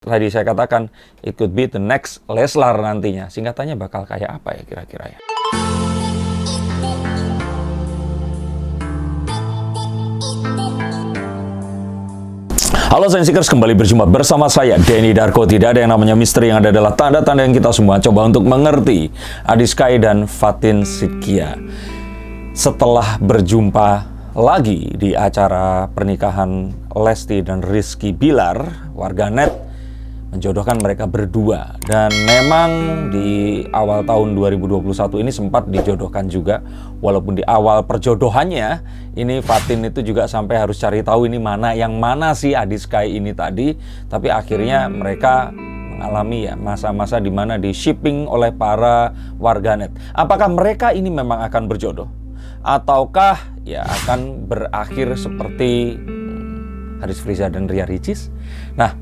Tadi saya katakan, it could be the next Leslar nantinya. Singkatannya bakal kayak apa ya kira-kira ya? Halo Sensikers, kembali berjumpa bersama saya, Denny Darko. Tidak ada yang namanya misteri, yang ada adalah tanda-tanda yang kita semua coba untuk mengerti. Adi Sky dan Fatin Shidqia. Setelah berjumpa lagi di acara pernikahan Lesti dan Rizky Bilar, warganet menjodohkan mereka berdua. Dan memang di awal tahun 2021 ini sempat dijodohkan juga. Walaupun di awal perjodohannya ini Fatin itu juga sampai harus cari tahu ini mana yang mana sih Adi Sky ini tadi. Tapi akhirnya mereka mengalami ya masa-masa di mana di shipping oleh para warganet. Apakah mereka ini memang akan berjodoh? Ataukah ya akan berakhir seperti Haris Friza dan Ria Ricis? Nah,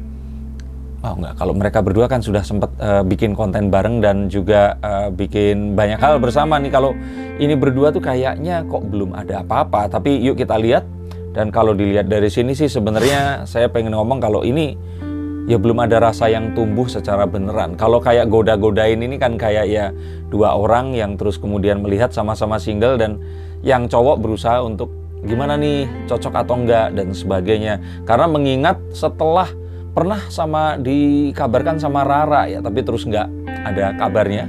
enggak, kalau mereka berdua kan sudah sempat bikin konten bareng dan juga bikin banyak hal bersama nih. Kalau ini berdua tuh kayaknya kok belum ada apa-apa. Tapi yuk kita lihat. Dan kalau dilihat dari sini sih sebenarnya saya pengen ngomong kalau ini ya belum ada rasa yang tumbuh secara beneran. Kalau kayak goda-godain ini kan kayak ya dua orang yang terus kemudian melihat sama-sama single dan yang cowok berusaha untuk gimana nih cocok atau enggak dan sebagainya. Karena mengingat setelah pernah dikabarkan sama Rara ya, tapi terus nggak ada kabarnya.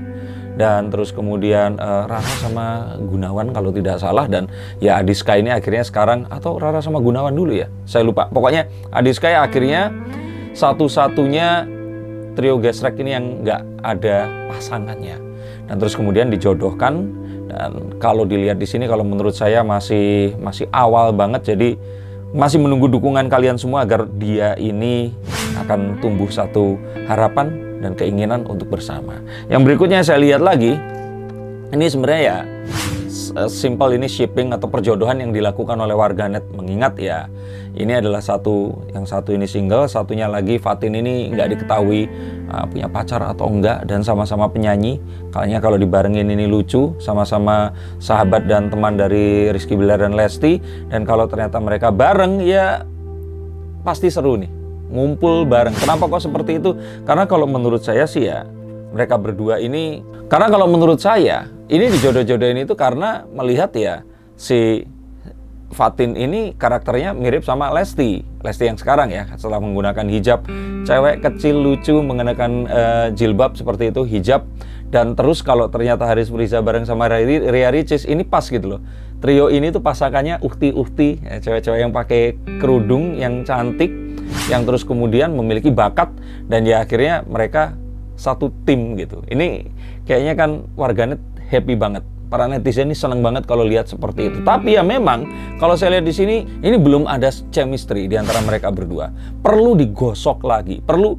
Dan terus kemudian Rara sama Gunawan kalau tidak salah. Dan ya Adi Sky ini akhirnya sekarang, atau Rara sama Gunawan dulu ya, saya lupa. Pokoknya Adi Sky akhirnya satu-satunya trio gesrek ini yang nggak ada pasangannya. Dan terus kemudian dijodohkan. Dan kalau dilihat di sini, kalau menurut saya masih awal banget. Jadi masih menunggu dukungan kalian semua agar dia ini akan tumbuh satu harapan dan keinginan untuk bersama. Yang berikutnya saya lihat lagi, ini sebenarnya ya simple, ini shipping atau perjodohan yang dilakukan oleh warganet. Mengingat ya ini adalah yang satu ini single, satunya lagi Fatin ini nggak diketahui punya pacar atau enggak, dan sama-sama penyanyi. Kayaknya kalau dibarengin ini lucu, sama-sama sahabat dan teman dari Rizky Bilar dan Lesti. Dan kalau ternyata mereka bareng ya pasti seru nih, ngumpul bareng. Kenapa kok seperti itu? Karena kalau menurut saya sih ya mereka berdua ini, karena kalau menurut saya ini dijodoh-jodohin itu karena melihat ya si Fatin ini karakternya mirip sama Lesti yang sekarang ya, setelah menggunakan hijab, cewek kecil lucu mengenakan jilbab seperti itu, hijab. Dan terus kalau ternyata Haris Friza bareng sama Ria Ricis, ini pas gitu loh. Trio ini tuh pasangannya ukti-ukti ya, cewek-cewek yang pakai kerudung, yang cantik, yang terus kemudian memiliki bakat, dan ya akhirnya mereka satu tim gitu. Ini kayaknya kan warganet happy banget. Para netizen ini seneng banget kalau lihat seperti itu. Tapi ya memang kalau saya lihat di sini, ini belum ada chemistry di antara mereka berdua. Perlu digosok lagi, perlu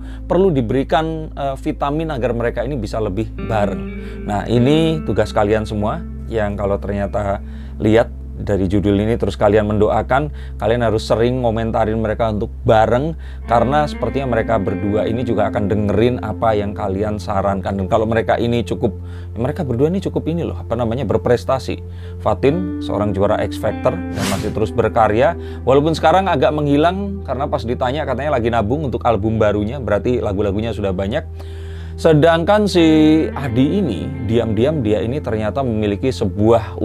diberikan vitamin agar mereka ini bisa lebih bareng. Nah, ini tugas kalian semua yang kalau ternyata lihat dari judul ini terus kalian mendoakan, kalian harus sering ngomentarin mereka untuk bareng, karena sepertinya mereka berdua ini juga akan dengerin apa yang kalian sarankan. Dan kalau mereka berdua ini cukup ini loh, berprestasi. Fatin seorang juara X Factor dan masih terus berkarya, walaupun sekarang agak menghilang karena pas ditanya katanya lagi nabung untuk album barunya, berarti lagu-lagunya sudah banyak. Sedangkan si Adi ini diam-diam dia ini ternyata memiliki sebuah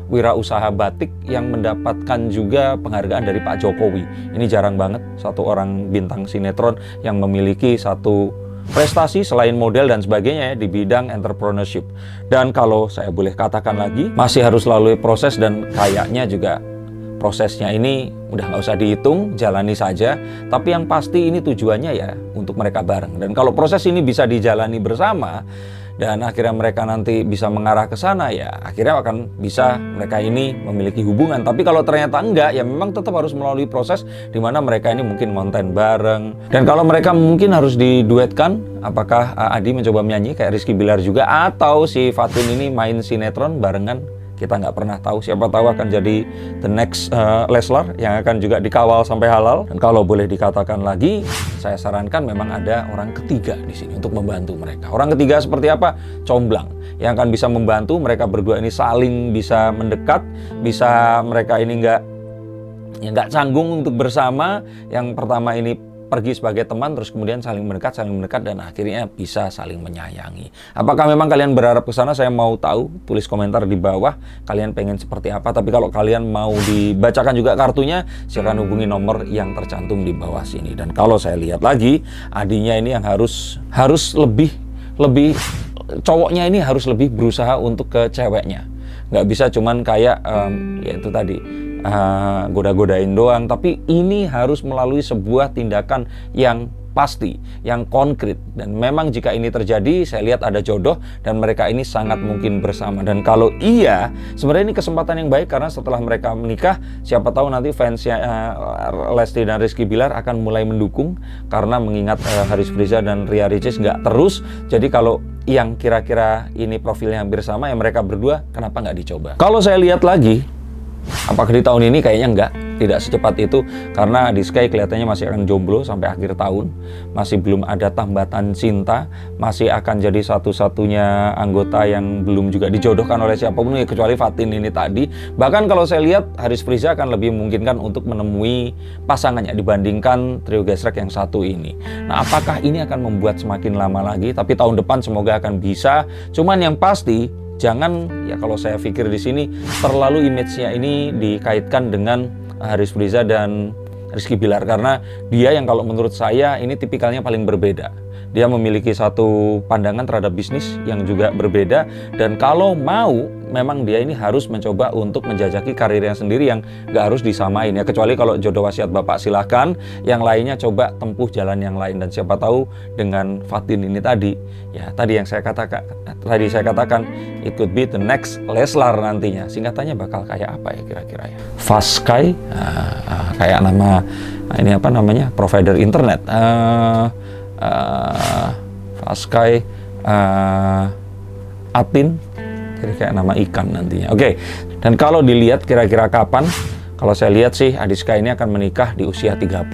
wirausaha batik yang mendapatkan juga penghargaan dari Pak Jokowi. Ini jarang banget satu orang bintang sinetron yang memiliki satu prestasi selain model dan sebagainya ya, di bidang entrepreneurship. Dan kalau saya boleh katakan lagi, masih harus lalui proses, dan kayaknya juga prosesnya ini udah nggak usah dihitung, jalani saja. Tapi yang pasti ini tujuannya ya untuk mereka bareng. Dan kalau proses ini bisa dijalani bersama dan akhirnya mereka nanti bisa mengarah ke sana, ya akhirnya akan bisa mereka ini memiliki hubungan. Tapi kalau ternyata enggak, ya memang tetap harus melalui proses di mana mereka ini mungkin konten bareng. Dan kalau mereka mungkin harus diduetkan, apakah Adi mencoba menyanyi kayak Rizky Bilar juga, atau si Fatin ini main sinetron barengan, kita nggak pernah tahu. Siapa tahu akan jadi the next Leslar yang akan juga dikawal sampai halal. Dan kalau boleh dikatakan lagi, saya sarankan memang ada orang ketiga di sini untuk membantu mereka. Orang ketiga seperti apa? Comblang, yang akan bisa membantu mereka berdua ini saling bisa mendekat, bisa mereka ini nggak canggung untuk bersama. Yang pertama ini pergi sebagai teman, terus kemudian saling mendekat, dan akhirnya bisa saling menyayangi. Apakah memang kalian berharap ke sana? Saya mau tahu. Tulis komentar di bawah. Kalian pengen seperti apa? Tapi kalau kalian mau dibacakan juga kartunya, silakan hubungi nomor yang tercantum di bawah sini. Dan kalau saya lihat lagi, Adinya ini yang harus lebih cowoknya ini harus lebih berusaha untuk ke ceweknya. Nggak bisa cuman kayak ya itu tadi, goda-godain doang, tapi ini harus melalui sebuah tindakan yang pasti, yang konkret. Dan memang jika ini terjadi, saya lihat ada jodoh dan mereka ini sangat mungkin bersama. Dan kalau iya, sebenarnya ini kesempatan yang baik, karena setelah mereka menikah, siapa tahu nanti fansnya Lesti dan Rizky Bilar akan mulai mendukung, karena mengingat Haris Friza dan Ria Ricis nggak terus. Jadi kalau yang kira-kira ini profilnya hampir sama, ya mereka berdua, kenapa nggak dicoba? Kalau saya lihat lagi, apakah di tahun ini? Kayaknya enggak, tidak secepat itu, karena Adiskai kelihatannya masih akan jomblo sampai akhir tahun, masih belum ada tambatan cinta, masih akan jadi satu-satunya anggota yang belum juga dijodohkan oleh siapapun, ya kecuali Fatin ini tadi. Bahkan kalau saya lihat, Haris Friza akan lebih memungkinkan untuk menemui pasangannya dibandingkan trio gesrek yang satu ini. Nah, apakah ini akan membuat semakin lama lagi? Tapi tahun depan semoga akan bisa. Cuman yang pasti, jangan, ya kalau saya pikir di sini terlalu image-nya ini dikaitkan dengan Haris Friza dan Rizky Bilar, karena dia yang kalau menurut saya ini tipikalnya paling berbeda. Dia memiliki satu pandangan terhadap bisnis yang juga berbeda, dan kalau mau memang dia ini harus mencoba untuk menjajaki karirnya sendiri yang gak harus disamain ya, kecuali kalau jodoh wasiat bapak silahkan, yang lainnya coba tempuh jalan yang lain. Dan siapa tahu dengan Fatin ini tadi, ya tadi yang saya katakan it could be the next Leslar nantinya. Singkatannya bakal kayak apa ya kira-kira ya? Faskai, kayak nama ini apa namanya, provider internet. Faskai, Atin, jadi kayak nama ikan nantinya. Oke. Dan kalau dilihat kira-kira kapan, kalau saya lihat sih Adiska ini akan menikah di usia 30.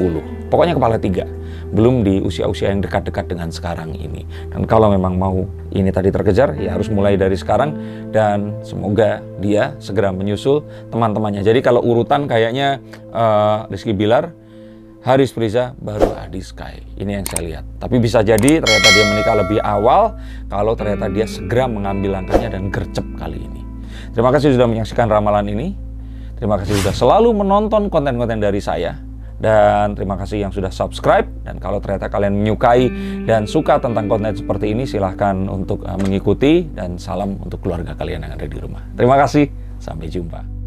Pokoknya kepala 3. Belum di usia-usia yang dekat-dekat dengan sekarang ini. Dan kalau memang mau ini tadi terkejar, ya harus mulai dari sekarang, dan semoga dia segera menyusul teman-temannya. Jadi kalau urutan kayaknya Rizky Bilar, Haris Friza, baru Adiskai. Ini yang saya lihat. Tapi bisa jadi ternyata dia menikah lebih awal kalau ternyata dia segera mengambil langkahnya dan gercep kali ini. Terima kasih sudah menyaksikan ramalan ini. Terima kasih sudah selalu menonton konten-konten dari saya. Dan terima kasih yang sudah subscribe. Dan kalau ternyata kalian menyukai dan suka tentang konten seperti ini, silahkan untuk mengikuti. Dan salam untuk keluarga kalian yang ada di rumah. Terima kasih. Sampai jumpa.